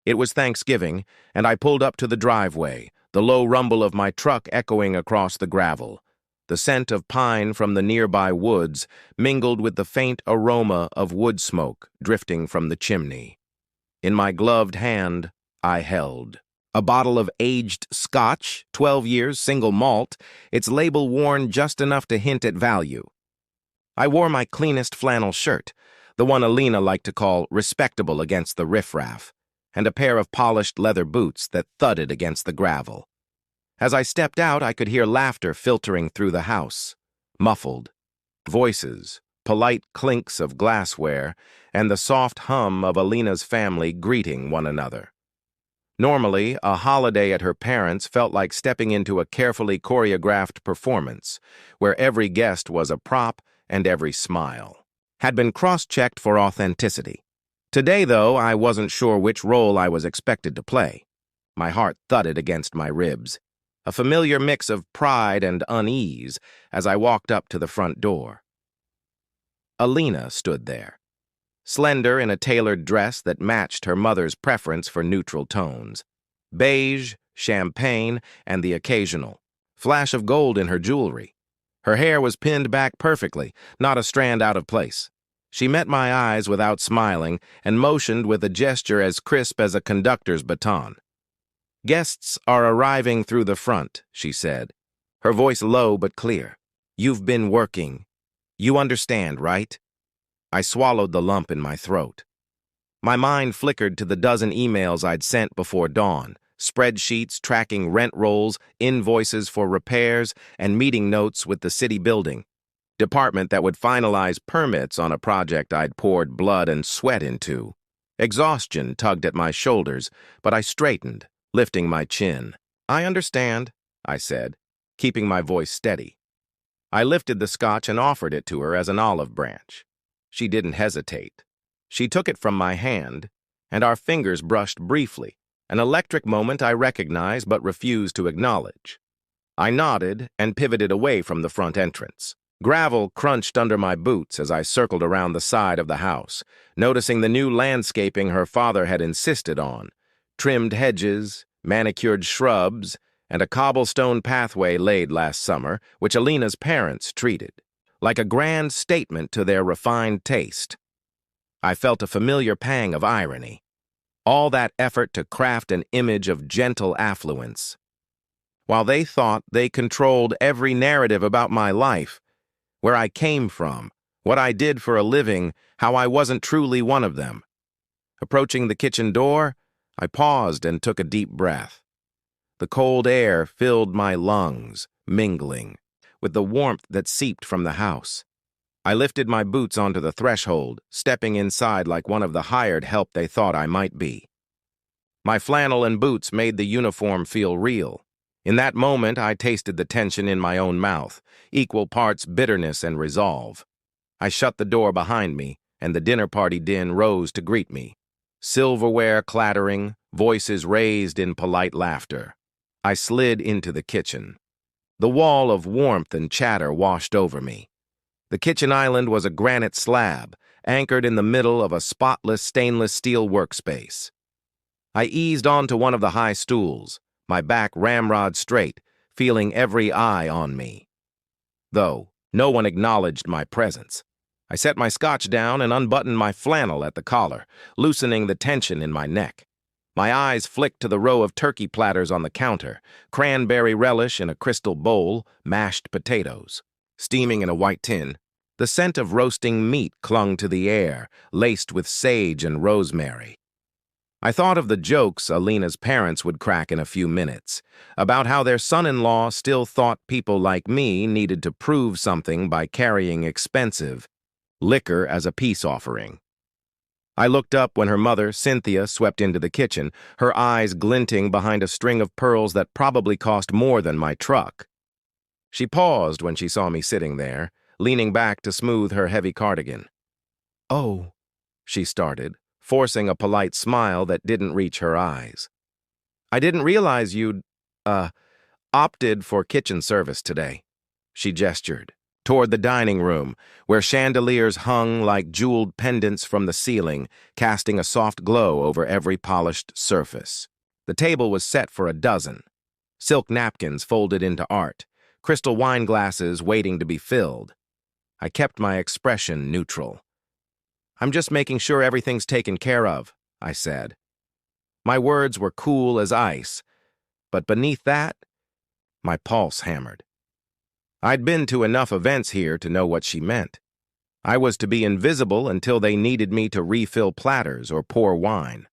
It was Thanksgiving, and I pulled up to the driveway, the low rumble of my truck echoing across the gravel. The scent of pine from the nearby woods mingled with the faint aroma of wood smoke drifting from the chimney. In my gloved hand, I held a bottle of aged Scotch, 12 years, single malt, its label worn just enough to hint at value. I wore my cleanest flannel shirt, the one Alina liked to call respectable against the riffraff, and a pair of polished leather boots that thudded against the gravel. As I stepped out, I could hear laughter filtering through the house, muffled. Voices, polite clinks of glassware, and the soft hum of Alina's family greeting one another. Normally, a holiday at her parents' felt like stepping into a carefully choreographed performance, where every guest was a prop and every smile had been cross-checked for authenticity. Today, though, I wasn't sure which role I was expected to play. My heart thudded against my ribs, a familiar mix of pride and unease as I walked up to the front door. Alina stood there, slender in a tailored dress that matched her mother's preference for neutral tones. Beige, champagne, and the occasional flash of gold in her jewelry. Her hair was pinned back perfectly, not a strand out of place. She met my eyes without smiling and motioned with a gesture as crisp as a conductor's baton. "Guests are arriving through the front," she said, her voice low but clear. "You've been working. You understand, right?" I swallowed the lump in my throat. My mind flickered to the dozen emails I'd sent before dawn, spreadsheets tracking rent rolls, invoices for repairs, and meeting notes with the city building department that would finalize permits on a project I'd poured blood and sweat into. Exhaustion tugged at my shoulders, but I straightened, lifting my chin. "I understand," I said, keeping my voice steady. I lifted the scotch and offered it to her as an olive branch. She didn't hesitate. She took it from my hand, and our fingers brushed briefly, an electric moment I recognized but refused to acknowledge. I nodded and pivoted away from the front entrance. Gravel crunched under my boots as I circled around the side of the house, noticing the new landscaping her father had insisted on: trimmed hedges, manicured shrubs, and a cobblestone pathway laid last summer, which Alina's parents treated like a grand statement to their refined taste. I felt a familiar pang of irony. All that effort to craft an image of gentle affluence, while they thought they controlled every narrative about my life, where I came from, what I did for a living, how I wasn't truly one of them. Approaching the kitchen door, I paused and took a deep breath. The cold air filled my lungs, mingling with the warmth that seeped from the house. I lifted my boots onto the threshold, stepping inside like one of the hired help they thought I might be. My flannel and boots made the uniform feel real. In that moment, I tasted the tension in my own mouth, equal parts bitterness and resolve. I shut the door behind me, and the dinner party din rose to greet me. Silverware clattering, voices raised in polite laughter. I slid into the kitchen. The wall of warmth and chatter washed over me. The kitchen island was a granite slab, anchored in the middle of a spotless stainless steel workspace. I eased onto one of the high stools, my back ramrod straight, feeling every eye on me. Though no one acknowledged my presence, I set my scotch down and unbuttoned my flannel at the collar, loosening the tension in my neck. My eyes flicked to the row of turkey platters on the counter, cranberry relish in a crystal bowl, mashed potatoes. Steaming in a white tin, the scent of roasting meat clung to the air, laced with sage and rosemary. I thought of the jokes Alina's parents would crack in a few minutes, about how their son-in-law still thought people like me needed to prove something by carrying expensive liquor as a peace offering. I looked up when her mother, Cynthia, swept into the kitchen, her eyes glinting behind a string of pearls that probably cost more than my truck. She paused when she saw me sitting there, leaning back to smooth her heavy cardigan. "Oh," she started, forcing a polite smile that didn't reach her eyes. "I didn't realize you'd, opted for kitchen service today," she gestured. toward the dining room, where chandeliers hung like jeweled pendants from the ceiling, casting a soft glow over every polished surface. The table was set for a dozen, silk napkins folded into art, crystal wine glasses waiting to be filled. I kept my expression neutral. "I'm just making sure everything's taken care of," I said. My words were cool as ice, but beneath that, my pulse hammered. I'd been to enough events here to know what she meant. I was to be invisible until they needed me to refill platters or pour wine.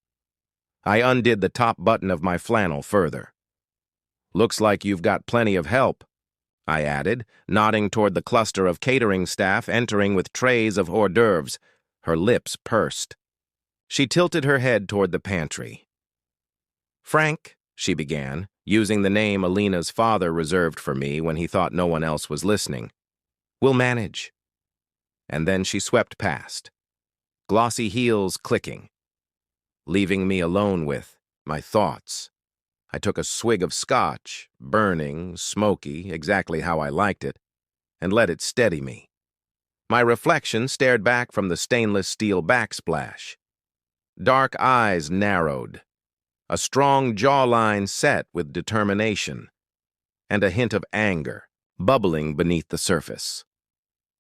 I undid the top button of my flannel further. "Looks like you've got plenty of help," I added, nodding toward the cluster of catering staff entering with trays of hors d'oeuvres. Her lips pursed. She tilted her head toward the pantry. "Frank," she began, using the name Alina's father reserved for me when he thought no one else was listening, "we'll manage." And then she swept past, glossy heels clicking, leaving me alone with my thoughts. I took a swig of scotch, burning, smoky, exactly how I liked it, and let it steady me. My reflection stared back from the stainless steel backsplash. Dark eyes narrowed, a strong jawline set with determination, and a hint of anger bubbling beneath the surface.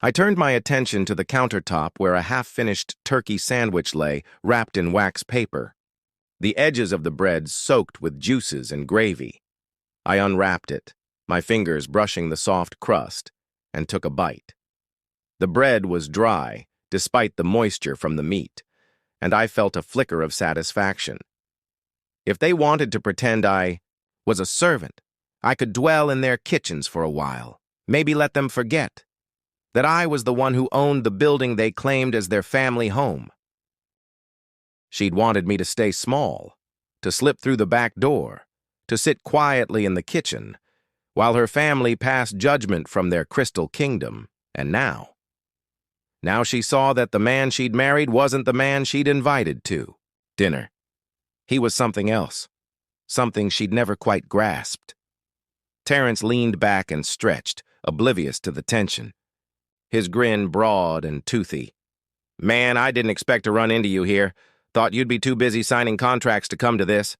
I turned my attention to the countertop where a half-finished turkey sandwich lay, wrapped in wax paper, the edges of the bread soaked with juices and gravy. I unwrapped it, my fingers brushing the soft crust, and took a bite. The bread was dry, despite the moisture from the meat, and I felt a flicker of satisfaction. If they wanted to pretend I was a servant, I could dwell in their kitchens for a while, maybe let them forget that I was the one who owned the building they claimed as their family home. She'd wanted me to stay small, to slip through the back door, to sit quietly in the kitchen, while her family passed judgment from their crystal kingdom, and now she saw that the man she'd married wasn't the man she'd invited to dinner. He was something else, something she'd never quite grasped. Terrence leaned back and stretched, oblivious to the tension, his grin broad and toothy. "Man, I didn't expect to run into you here. Thought you'd be too busy signing contracts to come to this."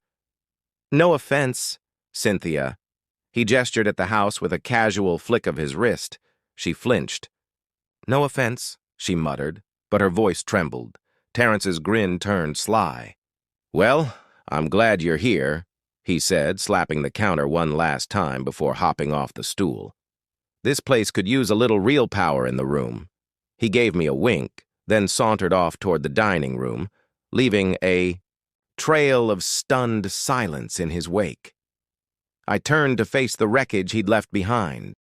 "No offense, Cynthia." He gestured at the house with a casual flick of his wrist. She flinched. "No offense," she muttered, but her voice trembled. Terrence's grin turned sly. "Well, I'm glad you're here," he said, slapping the counter one last time before hopping off the stool. "This place could use a little real power in the room." He gave me a wink, then sauntered off toward the dining room, leaving a trail of stunned silence in his wake. I turned to face the wreckage he'd left behind.